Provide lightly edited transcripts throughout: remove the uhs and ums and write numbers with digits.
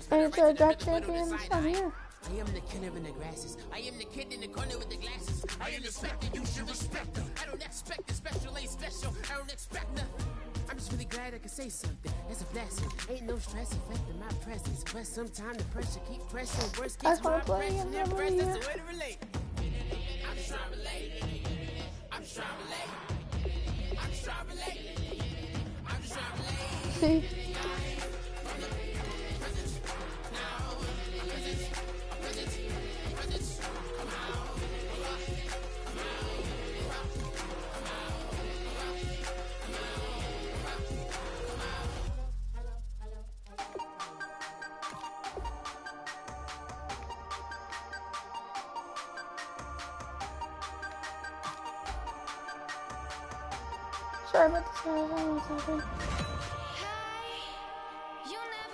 And it's our draft champions on here. I am the kid in the grasses. I am the kid in the corner with the glasses. I am the specter, you should respect them. I don't expect the special, ain't special. I don't expect nothing. I'm just really glad I could say something. It's a blessing. Ain't no stress affecting my presence. But sometimes the pressure keep pressing. Worst case, my pressure never rest. That's the way to relate. I'm just trying to relate. I'm just trying to relate. I'm just trying to relate. I'm just trying to relate. See? Sorry about this.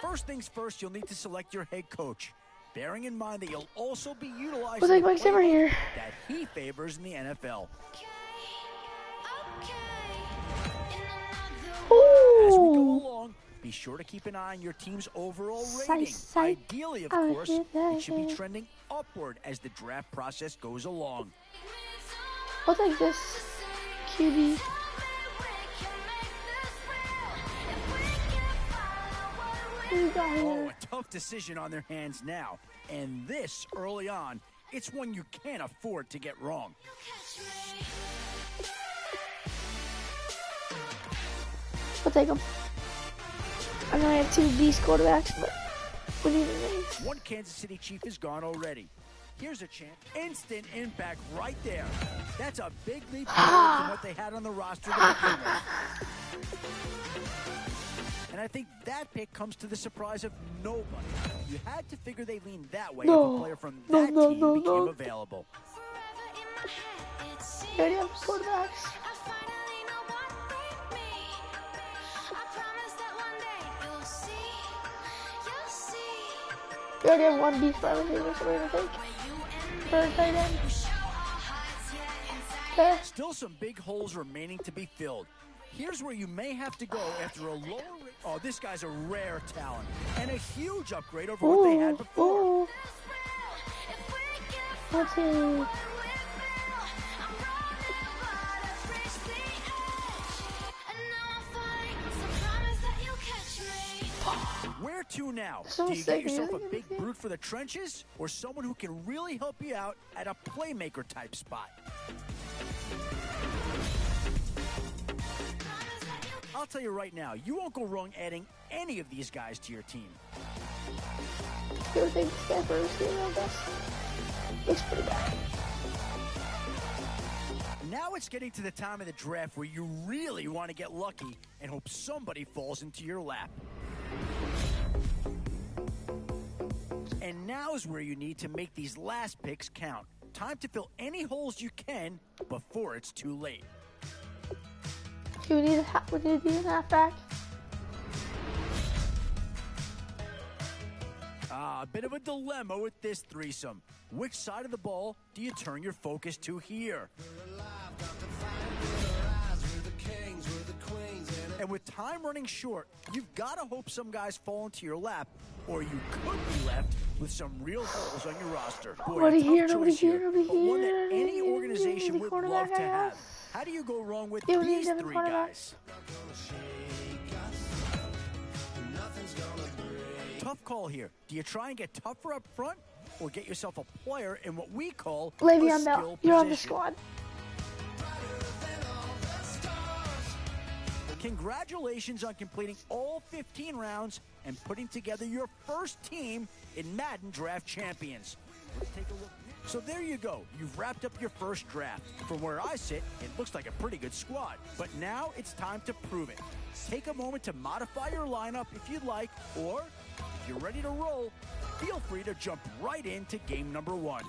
First things first, you'll need to select your head coach, bearing in mind that you'll also be utilizing We'll take Mike Zimmer here. that he favors in the NFL. Ooh. As we go along, be sure to keep an eye on your team's overall rating. Ideally, of course, it should be trending upward as the draft process goes along. We'll take this QB. Oh, a tough decision on their hands now. And this early on, it's one you can't afford to get wrong. We'll take them. I know I have two beast quarterbacks, but we need an ace. One Kansas City Chief is gone already. Here's a chance. Instant impact right there. That's a big leap forward from what they had on the roster to begin with. And I think that pick comes to the surprise of nobody. You had to figure they leaned that way if a player from that team became available. They already have quarterbacks. We already have one beast wide receiver, so we're going to take for a tight end. Okay. Still some big holes remaining to be filled. Here's where you may have to go after a lower rate. Oh, this guy's a rare talent and a huge upgrade over what they had before. Let's see. Where to now? Do you get yourself a big brute for the trenches or someone who can really help you out at a playmaker type spot? I'll tell you right now, you won't go wrong adding any of these guys to your team. You think this guy for receiver, I guess? Looks pretty bad. Now it's getting to the time of the draft where you really want to get lucky and hope somebody falls into your lap. And now's where you need to make these last picks count. Time to fill any holes you can before it's too late. Okay, we need a halfback. A bit of a dilemma with this threesome. Which side of the ball do you turn your focus to here? And with time running short, you've got to hope some guys fall into your lap, or you could be left with some real holes on your roster. Boy, Nobody a tough here, choice nobody here, here, nobody but one that here. any organization would love to have. How do you go wrong with these three guys? Tough call here. Do you try and get tougher up front, or get yourself a player in what we call a Le'Veon Bell, skill you're on the position? squad. Congratulations on completing all 15 rounds and putting together your first team in Madden Draft Champions. Let's take a look. So there you go. You've wrapped up your first draft. From where I sit, it looks like a pretty good squad. But now it's time to prove it. Take a moment to modify your lineup if you'd like, or if you're ready to roll, feel free to jump right into game number one.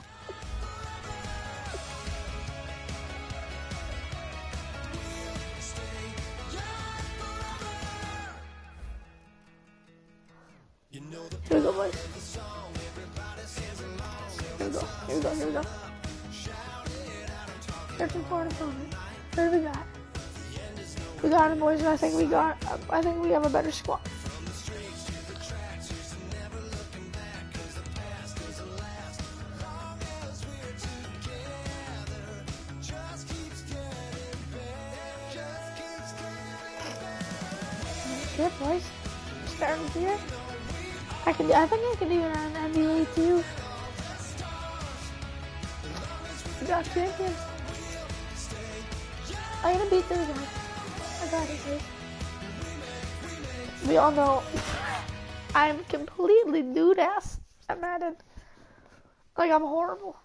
Here we go, boys. Here we go, here we go, here we go. Searching for an opponent. Who do we got? We got him, boys, and I think we have a better squad. Here, boys. Starting here. I think I can do it on NBA too. We got champions. I'm gonna beat those guys. I got it, guys. We all know I'm completely dude-ass at Madden. Like, I'm horrible.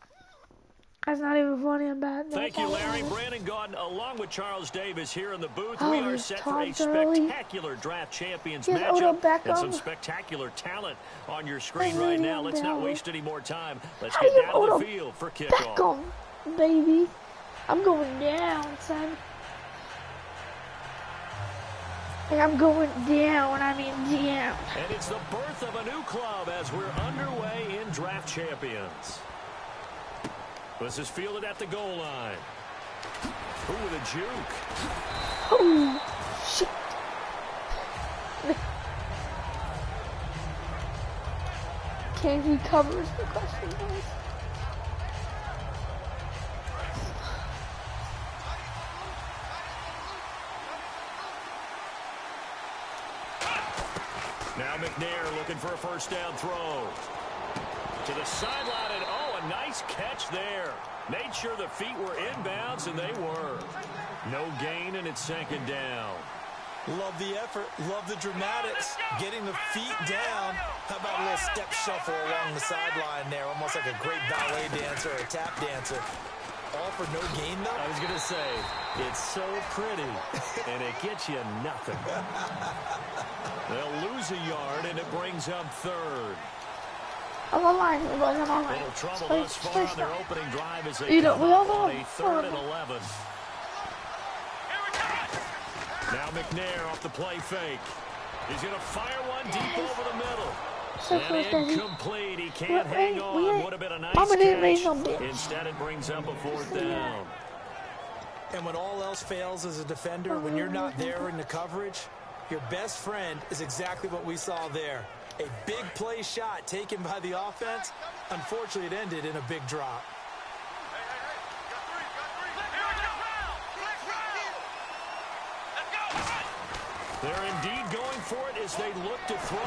That's not even funny. I'm bad. Thank you, Larry. Brandon Gaudin, along with Charles Davis here in the booth. Oh, we are set for a spectacular draft champions matchup and some spectacular talent on your screen right now. Let's not waste any more time. Let's get down to the field for kickoff. Beckham, baby. I'm going down, son. Like, I'm going down. I mean down. And it's the birth of a new club as we're underway in draft champions. This is fielded at the goal line. Ooh, with a juke. Oh, shit. Can he cover the question, guys? Now McNair looking for a first down throw. To the sideline, and oh, a nice catch there. Made sure the feet were inbounds, and they were. No gain, and it's second down. Love the effort. Love the dramatics. Getting the feet down. How about a little step shuffle along the sideline there? Almost like a great ballet dancer or a tap dancer. All for no gain, though? I was going to say, it's so pretty, and it gets you nothing. They'll lose a yard, and it brings up third. I'm online, boys. I'm online. Little trouble thus far on their opening drive as they come up on a 3rd and 11. Now McNair off the play fake. He's going to fire one deep over the middle. And incomplete. He can't hang on. Would have been a nice catch. Instead, it brings up a 4th down. And when all else fails as a defender, when you're not there in the coverage, your best friend is exactly what we saw there. A big play shot taken by the offense. Unfortunately, it ended in a big drop. They're indeed going for it as they look to throw.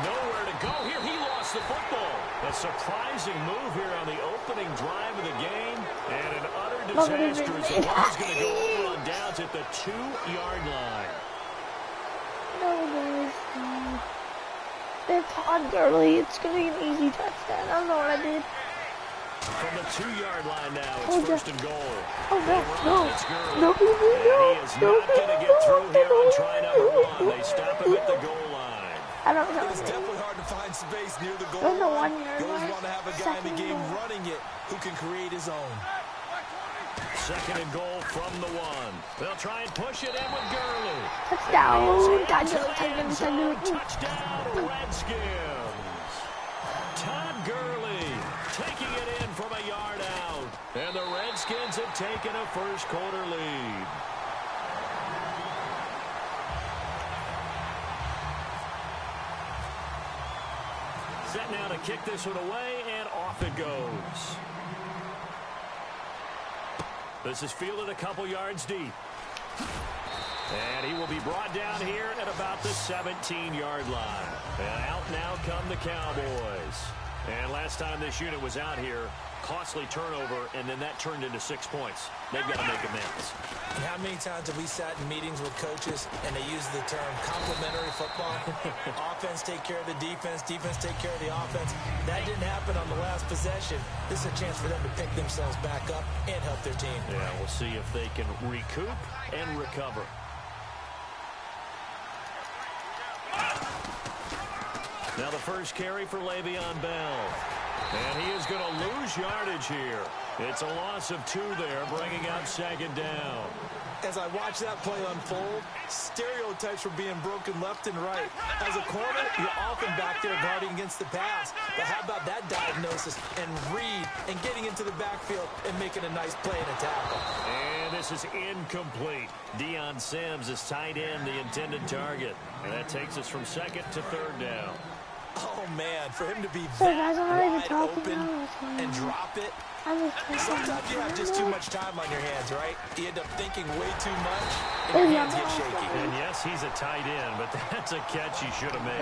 Nowhere to go here. He lost the football. A surprising move here on the opening drive of the game. And an utter disaster as the ball's going to go over on downs at the 2-yard line. No, guys. They're Todd Gurley. It's going to be an easy touchdown. I don't know what I did. From the 2-yard line now, it's first and goal. Oh, no, no. And he is not going to get through here on try number 1. They stop him at the goal line. I don't know. It's definitely hard to find space near the goal There's no line. 1 yard You always line. want to have a guy in the game running it who can create his own. Second and goal from the 1. They'll try and push it in with Gurley. Touchdown, Redskins. Todd Gurley taking it in from a yard out. And the Redskins have taken a first-quarter lead. Set now to kick this one away, and off it goes. This is fielded a couple yards deep. And he will be brought down here at about the 17-yard line. And out now come the Cowboys. And last time this unit was out here, costly turnover, and then that turned into 6 points. They've got to make amends. And how many times have we sat in meetings with coaches and they use the term complementary football? Offense take care of the defense, defense take care of the offense. That didn't happen on the last possession. This is a chance for them to pick themselves back up and help their team. Yeah, we'll see if they can recoup and recover. Now the first carry for Le'Veon Bell. And he is going to lose yardage here. It's a loss of 2 there, bringing up second down. As I watch that play unfold, stereotypes were being broken left and right. As a corner, you're often back there guarding against the pass. But how about that diagnosis and read and getting into the backfield and making a nice play and a tackle? And this is incomplete. Deion Sims is tight end, the intended target. And that takes us from second to third down. Oh, man, for him to be So guys, I'm not even wide talking open now. and drop it, Sometimes you have just too much time on your hands, right? You end up thinking way too much, and your hands get shaky. And yes, he's a tight end, but that's a catch he should have made.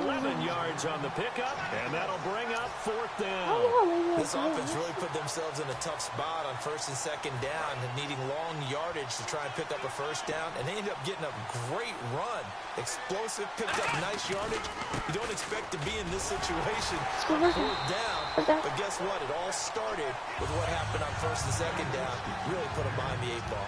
11 yards on the pickup, and that'll bring up 4th down. This offense really put themselves in a tough spot on 1st and 2nd down, needing long yardage to try and pick up a 1st down, and they ended up getting a great run. Explosive, picked up nice yardage. You don't expect to be in this situation on 4th down, but guess what? It all started with what happened on 1st and 2nd down. Really put them behind the 8 ball.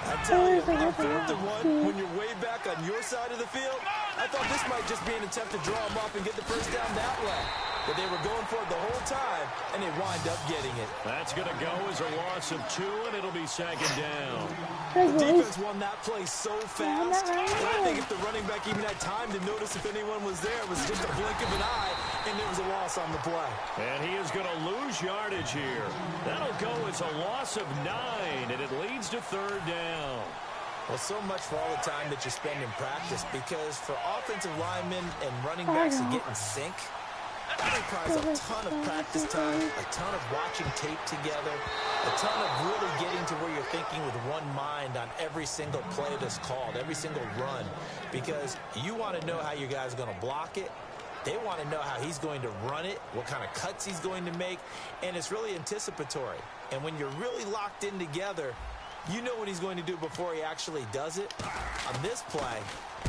I tell you, on 4th and 1, when you're way back on your side of the field, I thought this might just be an attempt to draw them up and get the 1st down that way. But they were going for it the whole time, and they wind up getting it. That's going to go as a loss of 2, and it'll be 2nd down. The defense won that play so fast, and I think if the running back even had time to notice if anyone was there, it was just a blink of an eye, and there was a loss on the play. And he is going to lose yardage here. That'll go as a loss of 9, and it leads to 3rd down. Well, so much for all the time that you spend in practice, because for offensive linemen and running backs to get in sync, that requires a ton of practice time, a ton of watching tape together, a ton of really getting to where you're thinking with one mind on every single play that's called, every single run, because you want to know how your guy's going to block it. They want to know how he's going to run it, what kind of cuts he's going to make, and it's really anticipatory. And when you're really locked in together, you know what he's going to do before he actually does it. On this play,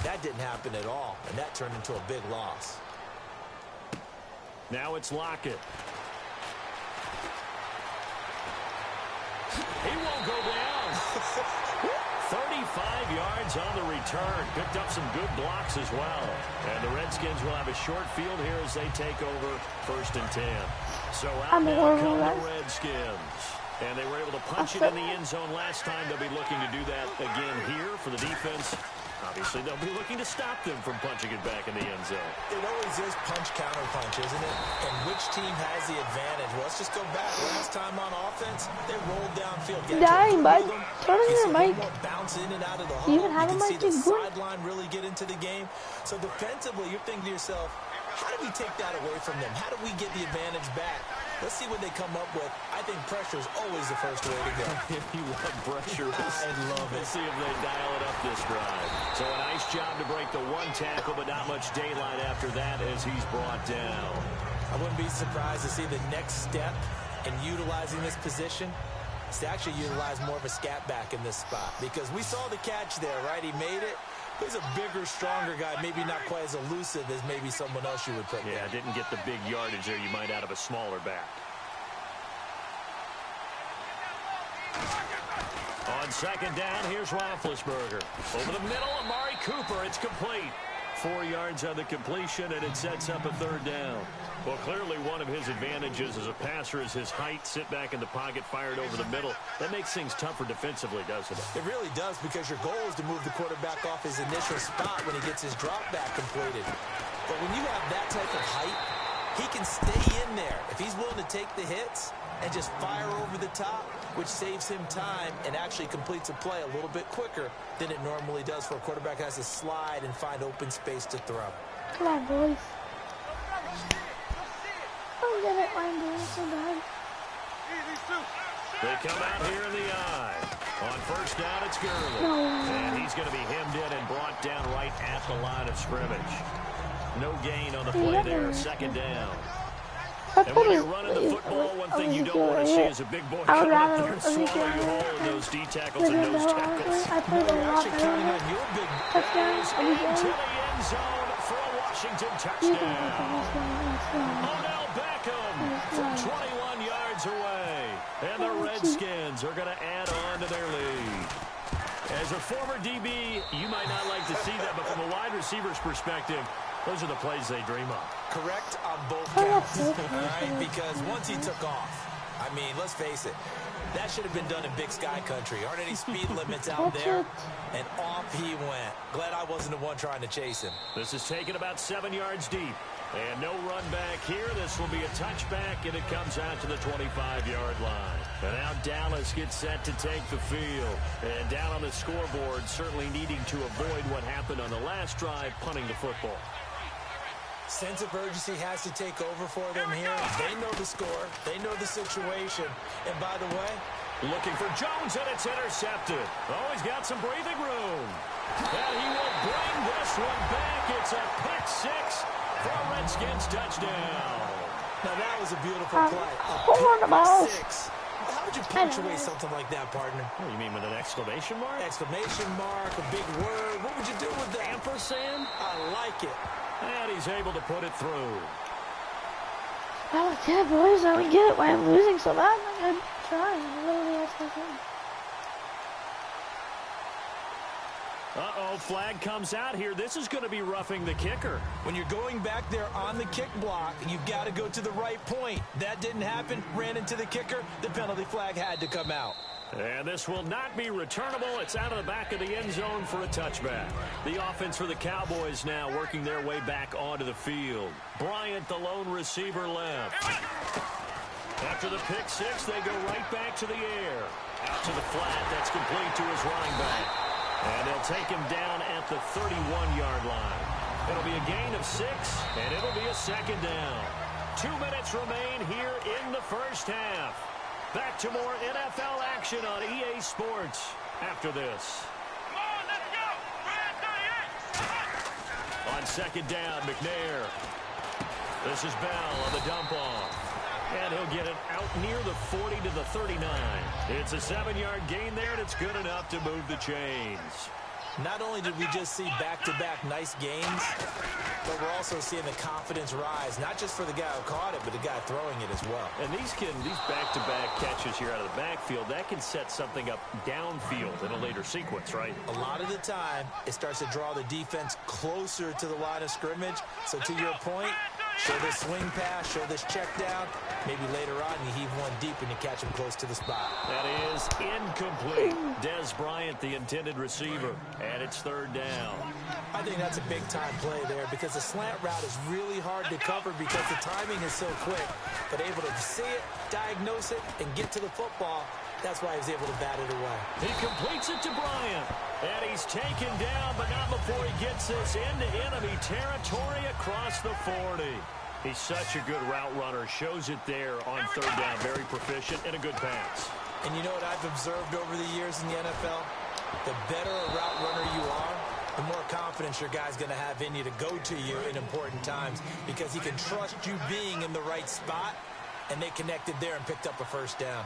that didn't happen at all, and that turned into a big loss. Now it's Lockett. He won't go down. 35 yards on the return. Picked up some good blocks as well. And the Redskins will have a short field here as they take over 1st and 10. So out now come the Redskins. And they were able to punch it in the end zone last time. They'll be looking to do that again here for the defense. Obviously, they'll be looking to stop them from punching it back in the end zone. It always is punch-counter-punch, isn't it? And which team has the advantage? Well, let's just go back. Last time on offense, they rolled downfield. Dying, bud. Turn on your mic. Bounce in and out of the Do you even huddle. have a mic? You can see the sideline really get into the game. So defensively, you're thinking to yourself, how do we take that away from them? How do we get the advantage back? Let's see what they come up with. I think pressure is always the first way to go. If you love pressure, I love it. Let's see if they dial it up this drive. So a nice job to break the 1 tackle, but not much daylight after that as he's brought down. I wouldn't be surprised to see the next step in utilizing this position is to actually utilize more of a scat back in this spot, because we saw the catch there, right? He made it. He's a bigger, stronger guy, maybe not quite as elusive as maybe someone else you would put there. Yeah, didn't get the big yardage there you might out of a smaller back. On 2nd down, here's Roethlisberger. Over the middle, Amari Cooper. It's complete. 4 yards on the completion, and it sets up a 3rd down. Well, clearly one of his advantages as a passer is his height. Sit back in the pocket, fired over the middle. That makes things tougher defensively, doesn't it? It really does, because your goal is to move the quarterback off his initial spot when he gets his drop back completed. But when you have that type of height, he can stay in there. If he's willing to take the hits and just fire over the top, which saves him time and actually completes a play a little bit quicker than it normally does for a quarterback who has to slide and find open space to throw. Come on, boys. I'm gonna get mine doing so bad. They come out here in the eye. On 1st down, it's Gurley. No. And he's going to be hemmed in and brought down right at the line of scrimmage. No gain on the play there. 2nd down. And when you're running the football, one thing you don't want to see is a big boy coming up there and swallow you whole in those D tackles and nose tackles. I played a lot better. Touchdown. Into the end zone for a Washington touchdown. Odell Beckham from 21 yards away. And the Redskins are going to add on to their lead. As a former DB, you might not like to see that, but from a wide receiver's perspective, those are the plays they dream of. Correct on both counts, all right? Because once he took off, I mean, let's face it, that should have been done in Big Sky country. Aren't any speed limits out there? And off he went. Glad I wasn't the one trying to chase him. This is taken about 7 yards deep. And no run back here. This will be a touchback, and it comes out to the 25-yard line. And now Dallas gets set to take the field. And down on the scoreboard, certainly needing to avoid what happened on the last drive, punting the football. sense of urgency has to take over for them here. They know the score. They know the situation. And by the way, looking for Jones, and it's intercepted. Oh, he's got some breathing room. And he will bring this one back. It's a pick six for a Redskins touchdown. Now that was a beautiful play. Horrible. Six. How would you punctuate something like that, partner? What do you mean, with an exclamation mark? Exclamation mark, a big word. What would you do with that? Ampersand? I like it. And he's able to put it through. Oh, yeah, boys, I don't get it why I'm losing so bad. I'm trying. Literally, that's my thing. Uh-oh, flag comes out here. This is going to be roughing the kicker. When you're going back there on the kick block, you've got to go to the right point. That didn't happen. Ran into the kicker. The penalty flag had to come out. And this will not be returnable. It's out of the back of the end zone for a touchback. The offense for the Cowboys now working their way back onto the field. Bryant, the lone receiver, left. After the pick six, they go right back to the air. Out to the flat. That's complete to his running back. And they'll take him down at the 31-yard line. It'll be a gain of 6, and it'll be a second down. 2 minutes remain here in the first half. Back to more NFL action on EA Sports after this. Come on, let's go. On second down, McNair. This is Bell on the dump off. And he'll get it out near the 40 to the 39. It's a 7-yard gain there, and it's good enough to move the chains. Not only did we just see back-to-back nice games, but we're also seeing the confidence rise, not just for the guy who caught it, but the guy throwing it as well. And these back-to-back catches here out of the backfield, that can set something up downfield in a later sequence, right? A lot of the time, it starts to draw the defense closer to the line of scrimmage. So to your point, show this swing pass, show this check down. Maybe later on you heave one deep and you catch him close to the spot. That is incomplete. Dez Bryant, the intended receiver, and it's third down. I think that's a big-time play there because the slant route is really hard to cover because the timing is so quick. But able to see it, diagnose it, and get to the football, that's why he was able to bat it away. He completes it to Bryant. And he's taken down, but not before he gets this into enemy territory across the 40. He's such a good route runner. Shows it there on third down. Very proficient and a good pass. And you know what I've observed over the years in the NFL? The better a route runner you are, the more confidence your guy's going to have in you to go to you in important times because he can trust you being in the right spot, and they connected there and picked up a first down.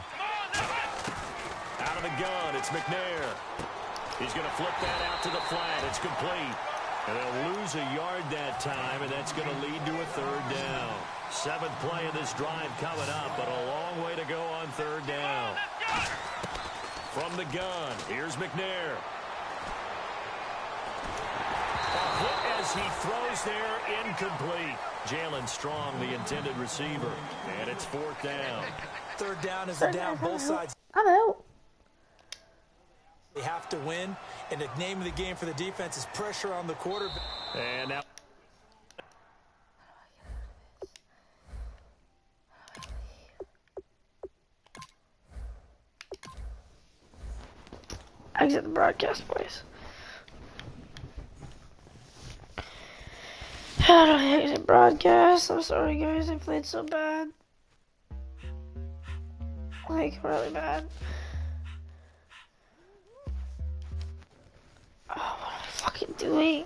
Out of the gun, it's McNair. He's going to flip that out to the flat. It's complete. And they'll lose a yard that time, and that's going to lead to a third down. 7th play of this drive coming up, but a long way to go on third down. From the gun, here's McNair. A hit as he throws there, incomplete. Jalen Strong, the intended receiver, and it's 4th down. Third down is a down, both sides. I'm out. They have to win, and the name of the game for the defense is pressure on the quarterback. And now Exit the broadcast, boys. How do I exit broadcast? I'm sorry, guys. I played so bad. Like, really bad. Oh, what am I fucking doing?